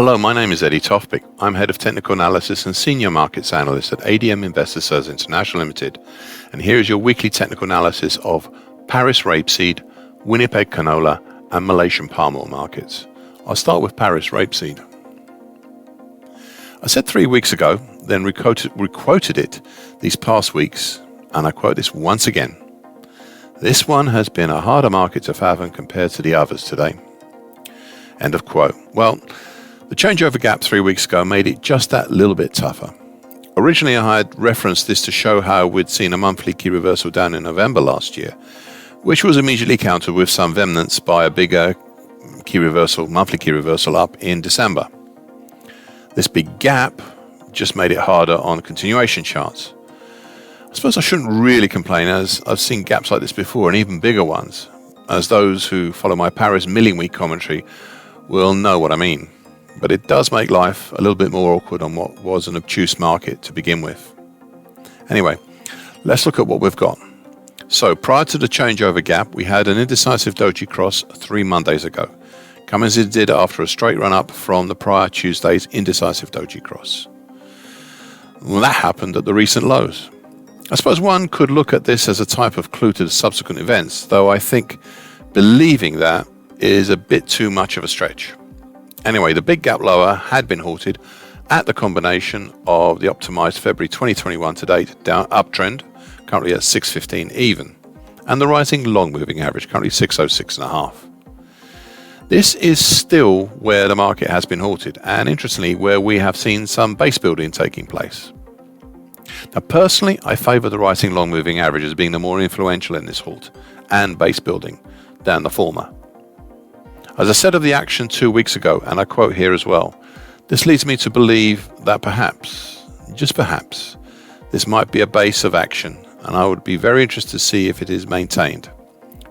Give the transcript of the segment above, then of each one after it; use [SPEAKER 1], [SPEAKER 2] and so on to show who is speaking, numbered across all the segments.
[SPEAKER 1] Hello, my name is Eddie Tofpik. I'm Head of Technical Analysis and Senior Markets Analyst at ADM Investor Services International Limited. And here is your weekly technical analysis of Paris Rapeseed, Winnipeg Canola and Malaysian palm oil markets. I'll start with Paris Rapeseed. I said 3 weeks ago, then requoted it these past weeks, and I quote this once again. This one has been a harder market to fathom compared to the others today. End of quote. Well, the changeover gap 3 weeks ago made it just that little bit tougher. Originally, I had referenced this to show how we'd seen a monthly key reversal down in November last year, which was immediately countered with some remnants by a bigger monthly key reversal up in December. This big gap just made it harder on continuation charts. I suppose I shouldn't really complain, as I've seen gaps like this before and even bigger ones, as those who follow my Paris Milling Week commentary will know what I mean. But it does make life a little bit more awkward on what was an obtuse market to begin with. Anyway, let's look at what we've got. So prior to the changeover gap, we had an indecisive doji cross 3 Mondays ago, coming as it did after a straight run up from the prior Tuesday's indecisive doji cross. Well, that happened at the recent lows. I suppose one could look at this as a type of clue to the subsequent events, though I think believing that is a bit too much of a stretch. Anyway, the big gap lower had been halted at the combination of the optimized February 2021 to date down uptrend, currently at 615 even, and the rising long moving average, currently 606.5. This is still where the market has been halted, and interestingly, where we have seen some base building taking place. Now, personally, I favour the rising long moving average as being the more influential in this halt, and base building than the former. As I said of the action 2 weeks ago, and I quote here as well, this leads me to believe that perhaps, just perhaps, this might be a base of action, and I would be very interested to see if it is maintained.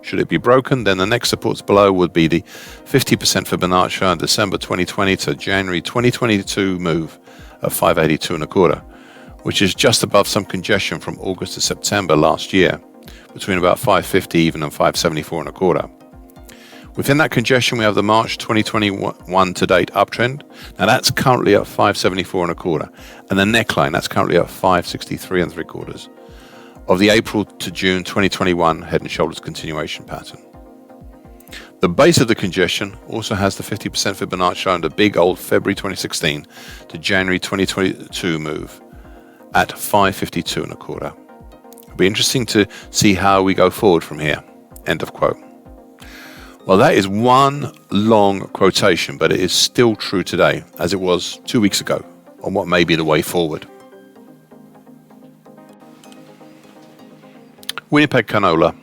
[SPEAKER 1] Should it be broken, then the next supports below would be the 50% Fibonacci on December 2020 to January 2022 move of 582.25, which is just above some congestion from August to September last year, between about 550 even and 574.25. Within that congestion, we have the March 2021 to date uptrend. Now that's currently at 574.25, and the neckline that's currently at 563.75 of the April to June 2021 head and shoulders continuation pattern. The base of the congestion also has the 50% Fibonacci on the big old February 2016 to January 2022 move at 552.25. It'll be interesting to see how we go forward from here. End of quote. Well, that is one long quotation, but it is still true today, as it was 2 weeks ago, on what may be the way forward. Winnipeg Canola.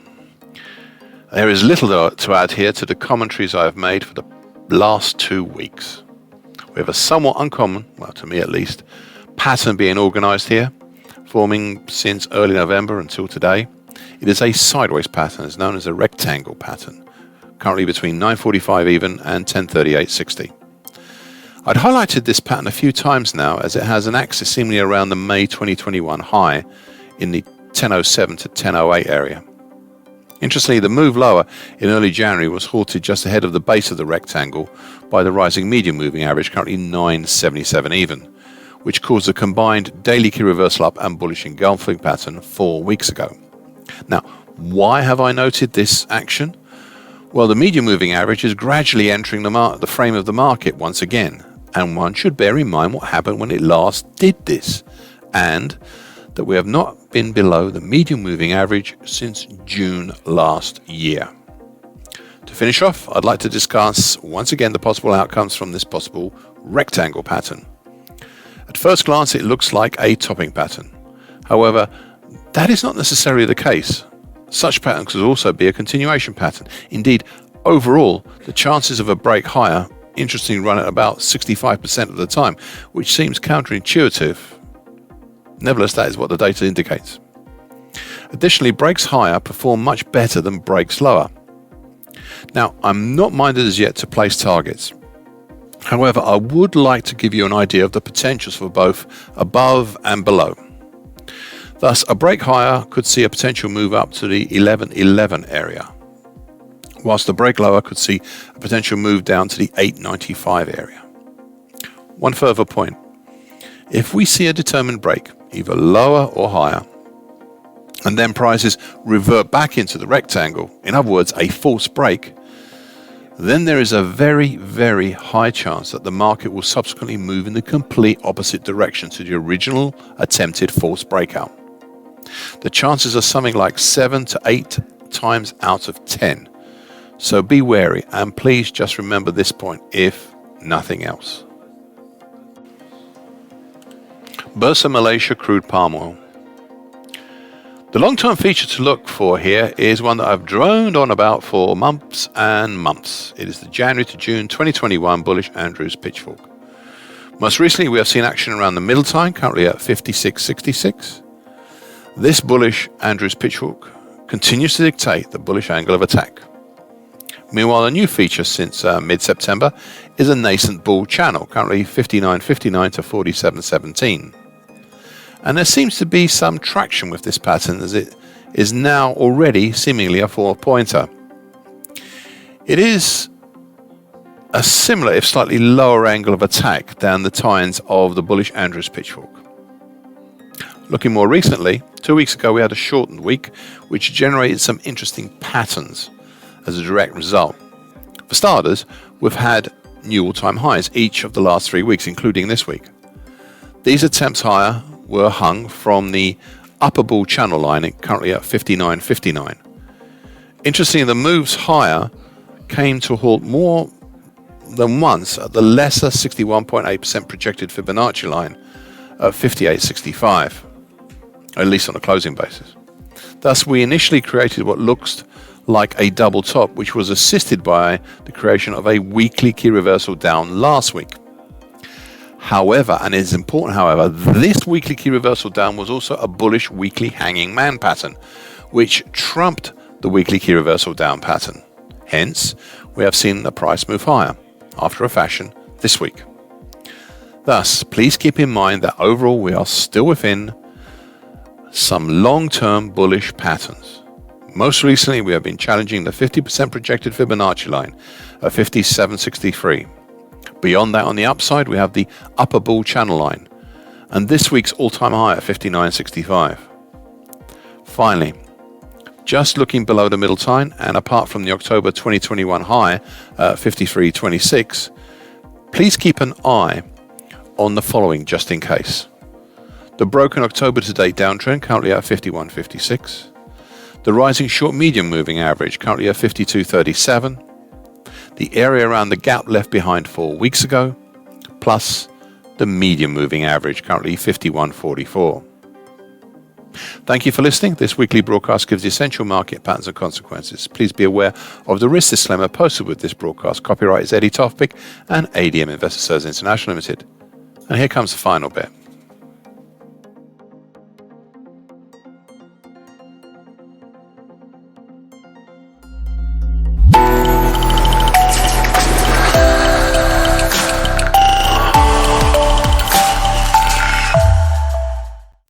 [SPEAKER 1] There is little to add here to the commentaries I have made for the last 2 weeks. We have a somewhat uncommon, well to me at least, pattern being organised here, forming since early November until today. It is a sideways pattern, it's known as a rectangle pattern, currently between 945 even and 1038.60. I'd highlighted this pattern a few times now, as it has an axis seemingly around the May 2021 high in the 1007 to 1008 area. Interestingly, the move lower in early January was halted just ahead of the base of the rectangle by the rising medium moving average, currently 977 even, which caused a combined daily key reversal up and bullish engulfing pattern 4 weeks ago. Now, why have I noted this action? Well, the medium moving average is gradually entering the frame of the market once again, and one should bear in mind what happened when it last did this, and that we have not been below the medium moving average since June last year. To finish off, I'd like to discuss once again the possible outcomes from this possible rectangle pattern. At first glance, it looks like a topping pattern. However, that is not necessarily the case. Such patterns could also be a continuation pattern. Indeed, overall, the chances of a break higher interestingly run at about 65% of the time, which seems counterintuitive. Nevertheless, that is what the data indicates. Additionally, breaks higher perform much better than breaks lower. Now, I'm not minded as yet to place targets. However, I would like to give you an idea of the potentials for both above and below. Thus, a break higher could see a potential move up to the 1111 area, whilst the break lower could see a potential move down to the 895 area. One further point. If we see a determined break, either lower or higher, and then prices revert back into the rectangle, in other words, a false break, then there is a very, very high chance that the market will subsequently move in the complete opposite direction to the original attempted false breakout. The chances are something like 7 to 8 times out of 10. So be wary, and please just remember this point, if nothing else. Bursa Malaysia crude palm oil. The long-term feature to look for here is one that I've droned on about for months and months. It is the January to June 2021 bullish Andrews pitchfork. Most recently, we have seen action around the middle time, currently at 56.66. This bullish Andrews pitchfork continues to dictate the bullish angle of attack. Meanwhile, a new feature since mid-September is a nascent bull channel, currently 59.59 to 47.17. And there seems to be some traction with this pattern, as it is now already seemingly a 4-pointer. It is a similar, if slightly lower angle of attack than the tines of the bullish Andrews pitchfork. Looking more recently, 2 weeks ago we had a shortened week, which generated some interesting patterns as a direct result. For starters, we've had new all-time highs each of the last 3 weeks, including this week. These attempts higher were hung from the upper bull channel line, currently at 59.59. Interestingly, the moves higher came to a halt more than once at the lesser 61.8% projected Fibonacci line at 58.65, at least on a closing basis. Thus, we initially created what looks like a double top, which was assisted by the creation of a weekly key reversal down last week. However, and it is important, however, this weekly key reversal down was also a bullish weekly hanging man pattern, which trumped the weekly key reversal down pattern. Hence, we have seen the price move higher, after a fashion, this week. Thus, please keep in mind that overall we are still within some long-term bullish patterns. Most recently, we have been challenging the 50% projected Fibonacci line at 57.63. Beyond that, on the upside, we have the upper bull channel line, and this week's all-time high at 59.65. Finally, just looking below the middle time, and apart from the October 2021 high at 53.26, please keep an eye on the following just in case. The broken October to date downtrend, currently at 51.56. The rising short medium moving average, currently at 52.37. The area around the gap left behind 4 weeks ago, plus the medium moving average, currently 51.44. Thank you for listening. This weekly broadcast gives the essential market patterns and consequences. Please be aware of the risk disclaimer posted with this broadcast. Copyright is Tofpik and ADM Investor Services International Limited. And here comes the final bit.